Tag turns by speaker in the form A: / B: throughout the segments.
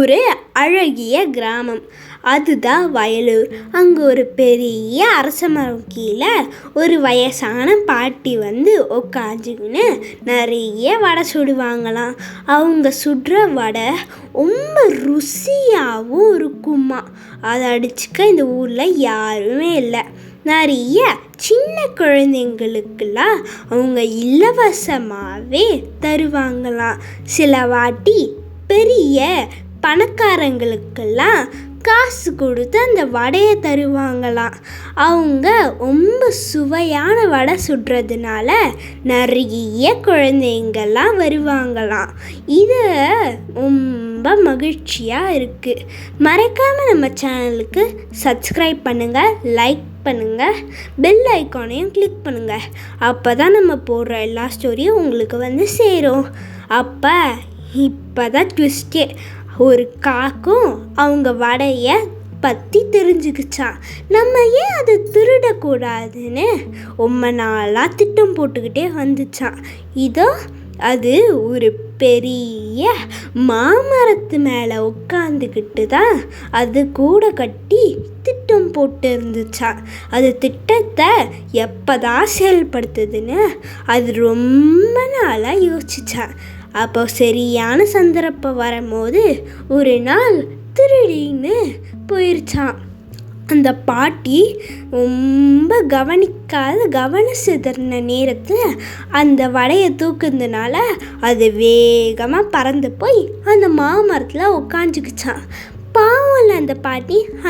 A: ஒரு அழகிய கிராமம், அதுதான் வயலூர். அங்கே ஒரு பெரிய அரச மரம் கீழே ஒரு வயசான பாட்டி உட்காந்துக்கின்னு நிறைய வடை சுடுவாங்களாம். அவங்க சுடுற வடை ரொம்ப ருசியாகவும் இருக்குமா. அதை அடிச்சுக்க இந்த ஊரில் யாருமே இல்லை. நிறைய சின்ன குழந்தைங்களுக்கெல்லாம் அவங்க இலவசமாகவே தருவாங்களாம். சில வாட்டி பெரிய பணக்காரங்களுக்கெல்லாம் காசு கொடுத்து அந்த வடையை தருவாங்களாம். அவங்க ரொம்ப சுவையான வடை சுடுறதுனால நிறைய குழந்தைங்கள்லாம் வருவாங்களாம். இது ரொம்ப மகிழ்ச்சியாக இருக்குது. மறக்காமல் நம்ம சேனலுக்கு சப்ஸ்கிரைப் பண்ணுங்கள், லைக் பண்ணுங்கள், பெல் ஐக்கானையும் கிளிக் பண்ணுங்கள். அப்போ தான் நம்ம போடுற எல்லா ஸ்டோரியும் உங்களுக்கு சேரும். இப்போ தான் ட்விஸ்டே. ஒரு காக்கும் அவங்க வடையை பற்றி தெரிஞ்சுக்கிச்சான். நம்ம ஏன் அதை திருடக்கூடாதுன்னு ரொம்ப நாளாக திட்டம் போட்டுக்கிட்டே வந்துச்சான். அது ஒரு பெரிய மாமரத்து மேலே உட்காந்துக்கிட்டு தான் அது கூட கட்டி திட்டம் போட்டு இருந்துச்சான். அது திட்டத்தை எப்போ தான் செயல்படுத்துதுன்னு அது ரொம்ப நாளாக யோசிச்சான். அப்போ சரியான சந்தர்ப்பம் வரும்போது ஒரு நாள் திருடின்னு போயிருச்சான். அந்த பாட்டி ரொம்ப கவனம் சிதறின நேரத்தில் அந்த வடையை தூக்குனதுனால அது வேகமாக பறந்து போய் அந்த மாமரத்தில் உட்காந்துக்குச்சான். பாவம்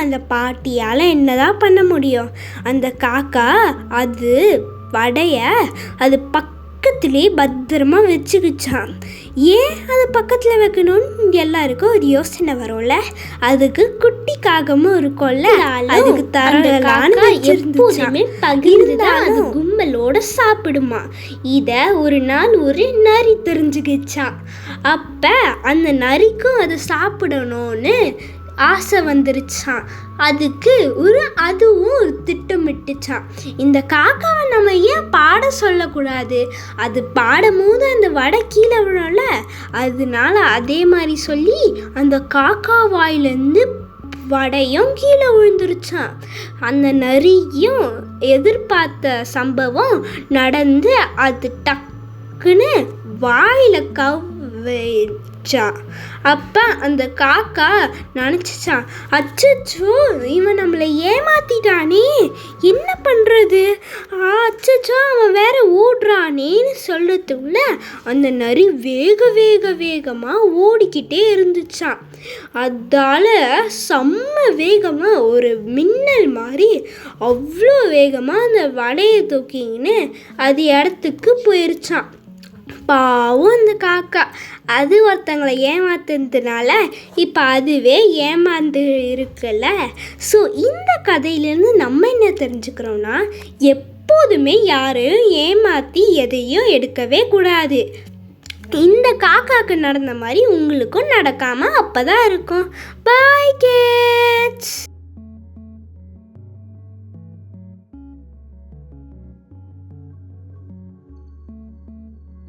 A: அந்த பாட்டியால் என்னதான் பண்ண முடியும்? அந்த காக்கா அது வடையை அது பக்கத்துலேயே பத்திரமா வச்சுக்கிச்சான். ஏன் அது பக்கத்தில் வைக்கணும்னு எல்லாருக்கும் ஒரு யோசனை வரும்ல. அதுக்கு குட்டி காகமும் இருக்கும்ல, அதுக்கு தரலான்னு எப்போதுமே பகிர்ந்துதான் அது கும்பலோட சாப்பிடுமா. இதை ஒரு நாள் ஒரு நரி தெரிஞ்சுக்கிச்சான். அப்போ அந்த நரிக்கும் அதை சாப்பிடணும்னு ஆசை வந்துருச்சான். அதுவும் ஒரு திட்டமிட்டுச்சான். இந்த காக்காவை நம்ம ஏன் பாட சொல்லக்கூடாது? அது பாடும்போது அந்த வடை கீழே விழும்ல, அதனால அதே மாதிரி சொல்லி அந்த காக்கா வாயிலேருந்து வடையும் கீழே விழுந்துருச்சான். அந்த நரியும் எதிர்பார்த்த சம்பவம் நடந்து அது டக்குன்னு வாயில் கவ்விச்சா. அப்போ அந்த காக்கா நினச்சிச்சான், அச்சச்சோ இவன் நம்மளை ஏமாத்திட்டானே, என்ன பண்ணுறது? அச்சச்சோ அவன் வேற ஓடுறானேன்னு சொல்கிறதுக்குள்ள அந்த நரி வேகமாக ஓடிக்கிட்டே இருந்துச்சான். அதால் செம்ம வேகமாக ஒரு மின்னல் மாதிரி அவ்வளோ வேகமாக அந்த வடையை தூக்கிங்கன்னு அது இடத்துக்கு போயிருச்சான். பாவம் அந்த காக்கா அது ஒருத்தங்களை ஏமாத்துனதுனால இப்போ அதுவே ஏமாந்து இருக்குல்ல. ஸோ இந்த கதையிலேருந்து நம்ம என்ன தெரிஞ்சுக்கிறோம்னா, எப்போதுமே யாரையும் ஏமாற்றி எதையும் எடுக்கவே கூடாது. இந்த காக்காவுக்கு நடந்த மாதிரி உங்களுக்கும் நடக்காமல் அப்போ தான் இருக்கும். பாய் கிட்ஸ்.